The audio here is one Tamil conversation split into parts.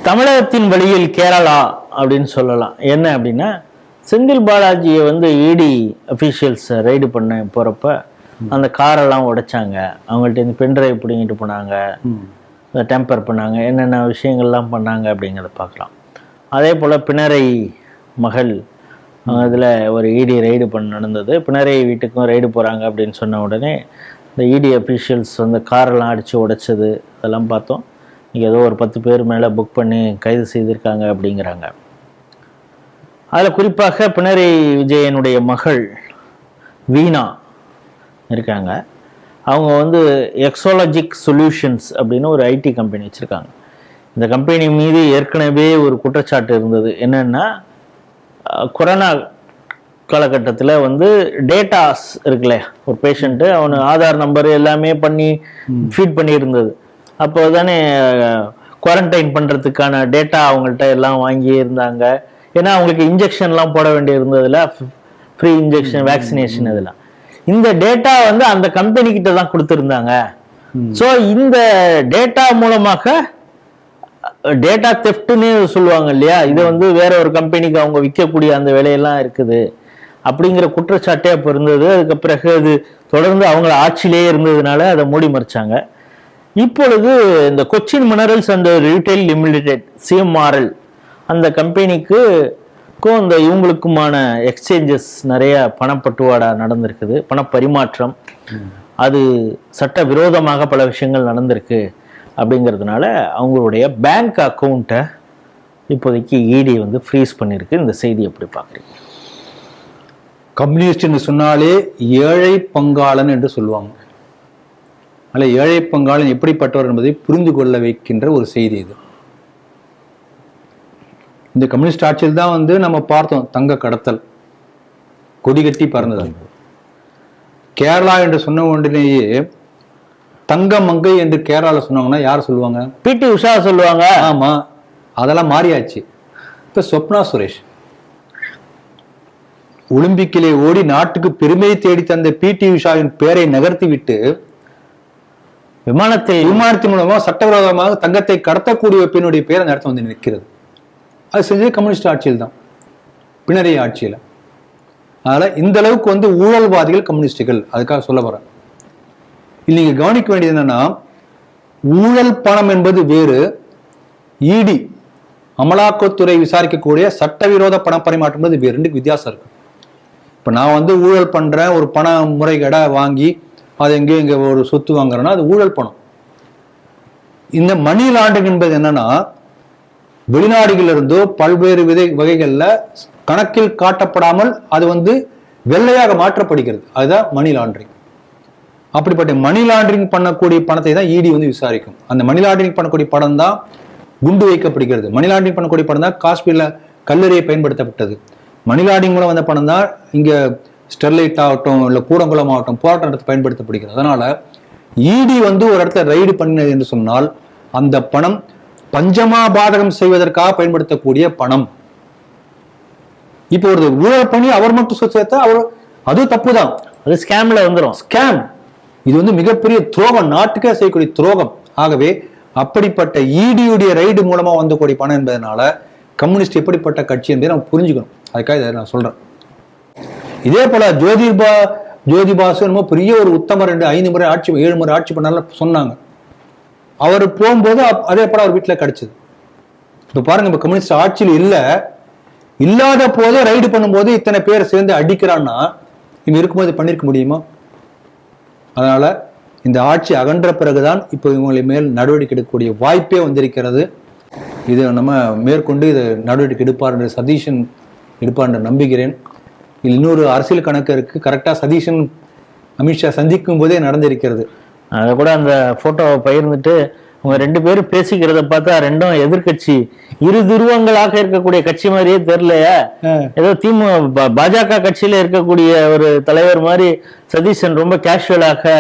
தமிழகத்தின் வழியில் கேரளா அப்படின்னு சொல்லலாம். என்ன அப்படின்னா, செந்தில் பாலாஜியை வந்து இடி அஃபீஷியல்ஸ் ரைடு பண்ண போகிறப்ப அந்த காரெல்லாம் உடைச்சாங்க, அவங்கள்ட்ட இந்த பென்ட்ரைவ் பிடிங்கிட்டு போனாங்க, டெம்பர் பண்ணாங்க, என்னென்ன விஷயங்கள்லாம் பண்ணாங்க அப்படிங்கிறத பார்க்கலாம். அதே போல் பினரை மகள் இதில் ஒரு இடி ரைடு நடந்தது. பினரை வீட்டுக்கும் ரைடு போகிறாங்க அப்படின்னு சொன்ன உடனே இந்த இடி அஃபீஷியல்ஸ் வந்து காரெல்லாம் அடித்து உடைச்சது அதெல்லாம் பார்த்தோம். இங்கே ஏதோ ஒரு 10 பேர் மேலே புக் பண்ணி கைது செய்திருக்காங்க அப்படிங்கிறாங்க. அதில் குறிப்பாக பினரை விஜயனுடைய மகள் வீணா இருக்காங்க. அவங்க வந்து எக்ஸாலஜிக் சொல்யூஷன்ஸ் அப்படின்னு ஒரு ஐடி கம்பெனி வச்சுருக்காங்க. இந்த கம்பெனி மீது ஏற்கனவே ஒரு குற்றச்சாட்டு இருந்தது. என்னென்னா, கொரோனா காலகட்டத்தில் வந்து டேட்டாஸ் இருக்குல்ல, ஒரு பேஷண்ட்டு அவனு ஆதார் நம்பர் எல்லாமே பண்ணி ஃபீட் பண்ணியிருந்தது. அப்போ தானே குவாரண்டைன் பண்ணுறதுக்கான டேட்டா அவங்கள்ட்ட எல்லாம் வாங்கி இருந்தாங்க. ஏன்னா அவங்களுக்கு இன்ஜெக்ஷன்லாம் போட வேண்டி இருந்ததில்ல, ஃப்ரீ இன்ஜெக்ஷன், வேக்சினேஷன் இதெல்லாம். இந்த டேட்டா வந்து அந்த கம்பெனி கிட்ட தான் கொடுத்துருந்தாங்க. ஸோ இந்த டேட்டா மூலமாக டேட்டா தெஃப்ட்னு சொல்லுவாங்க இல்லையா, இதை வந்து வேற ஒரு கம்பெனிக்கு அவங்க விற்கக்கூடிய அந்த வேலையெல்லாம் இருக்குது அப்படிங்கிற குற்றச்சாட்டே அப்போ இருந்தது. அதுக்கு பிறகு அது தொடர்ந்து அவங்கள ஆட்சியிலேயே இருந்ததுனால அதை மூடி மறைச்சாங்க. இப்பொழுது இந்த Cochin minerals and retail limited CMRL அந்த கம்பெனிக்கும் இந்த இவங்களுக்குமான எக்ஸ்சேஞ்சஸ் நிறைய பணப்பட்டுவாடா நடந்திருக்குது, பணப்பரிமாற்றம். அது சட்ட விரோதமாக பல விஷயங்கள் நடந்திருக்கு. அப்படிங்கிறதுனால அவங்களுடைய பேங்க் அக்கௌண்ட்டை இப்போதைக்கு இடி வந்து ஃப்ரீஸ் பண்ணியிருக்கு. இந்த செய்தி எப்படி பார்க்குறீங்க? கம்யூனிஸ்ட் சொன்னாலே ஏழை பங்காளன் என்று சொல்லுவாங்க. அதில் ஏழை பங்காளன் எப்படிப்பட்டவர் என்பதை புரிந்து கொள்ள வைக்கின்ற ஒரு செய்தி இது. இந்த கம்யூனிஸ்ட் ஆட்சியில் தான் வந்து நம்ம பார்த்தோம் தங்க கடத்தல் கொடி கட்டி பறந்தது. கேரளா என்று சொன்ன உடனேயே தங்க மங்கை என்று கேரளாவில் சொன்னாங்கன்னா யார் சொல்லுவாங்க? PT உஷா சொல்லுவாங்க. ஆமா, அதெல்லாம் மாறியாச்சு. இப்ப சொப்னா சுரேஷ் ஒலிம்பிக்கிலே ஓடி நாட்டுக்கு பெருமையை தேடி தந்த PT உஷாவின் பெயரை நகர்த்தி விட்டு விமானத்தின் மூலமா சட்டவிரோதமாக தங்கத்தை கடத்தக்கூடிய பெண்ணுடைய பெயரை நடத்த வந்து நிற்கிறது. அது செஞ்சது கம்யூனிஸ்ட் ஆட்சியில் தான், பினரை ஆட்சியில். அதனால இந்த அளவுக்கு வந்து ஊழல்வாதிகள் கம்யூனிஸ்டுகள். அதுக்காக சொல்ல வரேன். நீங்க கவனிக்க வேண்டியது என்னன்னா, ஊழல் பணம் என்பது வேறு, இடி அமலாக்கத்துறை விசாரிக்கக்கூடிய சட்டவிரோத பண பரிமாற்றம் என்பது வேறு. ரெண்டுக்கு வித்தியாசம் இருக்கு. இப்ப நான் வந்து ஊழல் பண்றேன், ஒரு பண முறைகேடா வாங்கி அது எங்கேயோ இங்க ஒரு சொத்து வாங்குறேன்னா அது ஊழல் பணம். இந்த மணி லாண்டரிங் என்பது என்னன்னா, வெளிநாடுகளில் இருந்தோ பல்வேறு வகைகள்ல கணக்கில் காட்டப்படாமல் அது வந்து வெள்ளையாக மாற்றப்படுகிறது. அதுதான் மணி லாண்டரிங். அப்படிப்பட்ட மணி லாண்டரிங் பண்ணக்கூடிய பணத்தை தான் இடி வந்து விசாரிக்கும். அந்த மணி லாண்டரிங் பண்ணக்கூடிய பணம் தான் குண்டு வைக்கப்படுகிறது. மணி லாண்டரிங் பண்ணக்கூடிய பணம் தான் காஷ்மீர்ல கல்லறையை பயன்படுத்தப்பட்டது. மணி லாண்டரிங் மூலம் வந்த பணம் தான் இங்க ஸ்டெர்லைட் ஆகட்டும் இல்ல கூடங்குளம் ஆகட்டும் போராட்ட இடத்துல பயன்படுத்தப்படுகிறது. அதனால இடி வந்து ஒரு இடத்துல ரைடு பண்ணினது என்று சொன்னால் அந்த பணம் பஞ்சமா பாதகம் செய்வதற்காக பயன்படுத்தக்கூடிய பணம். இப்போ ஒரு ஊழல் பண்ணி அவர் மட்டும் சேர்த்தா அவர் அது தப்புதான், அது ஸ்கேம்ல வந்துடும். ஸ்கேம். இது வந்து மிகப்பெரிய துரோகம், நாட்டுக்கே செய்யக்கூடிய துரோகம். ஆகவே அப்படிப்பட்ட இடியுடைய ரைடு மூலமா வந்தக்கூடிய பணம் என்பதனால கம்யூனிஸ்ட் எப்படிப்பட்ட கட்சி என்பதை நம்ம புரிஞ்சுக்கணும். அதுக்காக இதை நான் சொல்றேன். இதே போல ஜோதிபாசு என்னமோ பெரிய ஒரு உத்தமர் என்று 5 முறை ஆட்சி 7 முறை ஆட்சி பண்ணால சொன்னாங்க. அவர் போகும்போது அதே போல அவர் வீட்டுல கிடைச்சது. இப்ப பாருங்க, இப்ப கம்யூனிஸ்ட் ஆட்சியில் இல்லாத போதே ரைடு பண்ணும்போது இத்தனை பேர் சேர்ந்து அடிக்கிறான்னா இவங்க இருக்கும்போது பண்ணிருக்க முடியுமா? அதனால இந்த ஆட்சி அகன்ற பிறகுதான் இப்போ இவங்களை மேல் நடவடிக்கை எடுக்கக்கூடிய வாய்ப்பே வந்திருக்கிறது. இது நம்ம மேற்கொண்டு இது நடவடிக்கை எடுப்பார் என்று சதீஷன் எடுப்பார் என்று நம்புகிறேன். இன்னொரு அரசியல் கணக்கு இருக்கு. கரெக்டா சதீஷன் அமித்ஷா சந்திக்கும் போதே நடந்திருக்கிறது. அதை கூட அந்த போட்டோவை பகிர்ந்துட்டு அவங்க 2 பேரும் பேசிக்கிறத பார்த்தா ரெண்டும் எதிர்கட்சி, இரு துருவங்களாக இருக்கக்கூடிய கட்சி மாதிரியே தெரியலையா? ஏதோ பாஜக கட்சியில இருக்கக்கூடிய ஒரு தலைவர் மாதிரி சதீஷன் ரொம்ப கேஷுவலாக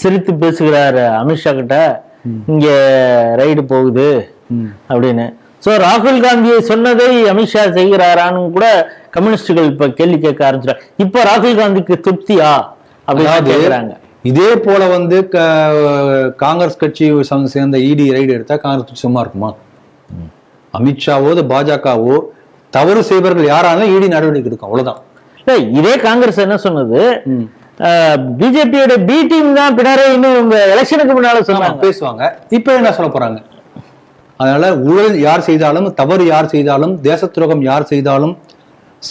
சிரித்து பேசுகிறாரு அமித்ஷா கிட்ட, இங்க ரைடு போகுது அப்படின்னு. ஸோ ராகுல் காந்தியை சொன்னதை அமித்ஷா செய்கிறாரான்னு கூட கம்யூனிஸ்டுகள் இப்ப கேள்வி கேட்க ஆரம்பிச்சிட்டாங்க. இப்ப ராகுல் காந்திக்கு திருப்தியா அப்படின்னு கேட்கிறாங்க. இதே போல வந்து காங்கிரஸ் கட்சி சேர்ந்த இடி ரைடு எடுத்தா காங்கிரஸ் கட்சி சும்மா இருக்குமா? அமித்ஷாவோ பாஜகவோ தவறு செய்பவர்கள் யாராலும் இடி நடவடிக்கை எடுக்கும், அவ்வளவுதான். இல்ல, இதே காங்கிரஸ் என்ன சொன்னது, பிஜேபியோட பி டீம் தான் பின்னாடி இன்னும் உங்க எலெக்ஷனுக்கு முன்னால சொன்னாங்க, பேசுவாங்க. இப்ப என்ன சொல்ல போறாங்க? அதனால ஊழல் யார் செய்தாலும், தவறு யார் செய்தாலும், தேச துரோகம் யார் செய்தாலும்,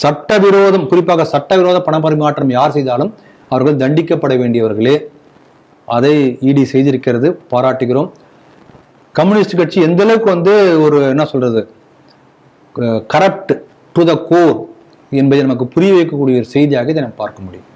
சட்டவிரோதம், குறிப்பாக சட்டவிரோத பண பரிமாற்றம் யார் செய்தாலும் அவர்கள் தண்டிக்கப்பட வேண்டியவர்களே. அதை இடி செய்திருக்கிறது, பாராட்டுகிறோம். கம்யூனிஸ்ட் கட்சி எந்த அளவுக்கு வந்து ஒரு என்ன சொல்றது கரப்ட் டு த கோர் என்பதை நமக்கு புரிய வைக்கக்கூடிய ஒரு செய்தியாக இதை நம்ம பார்க்க முடியும்.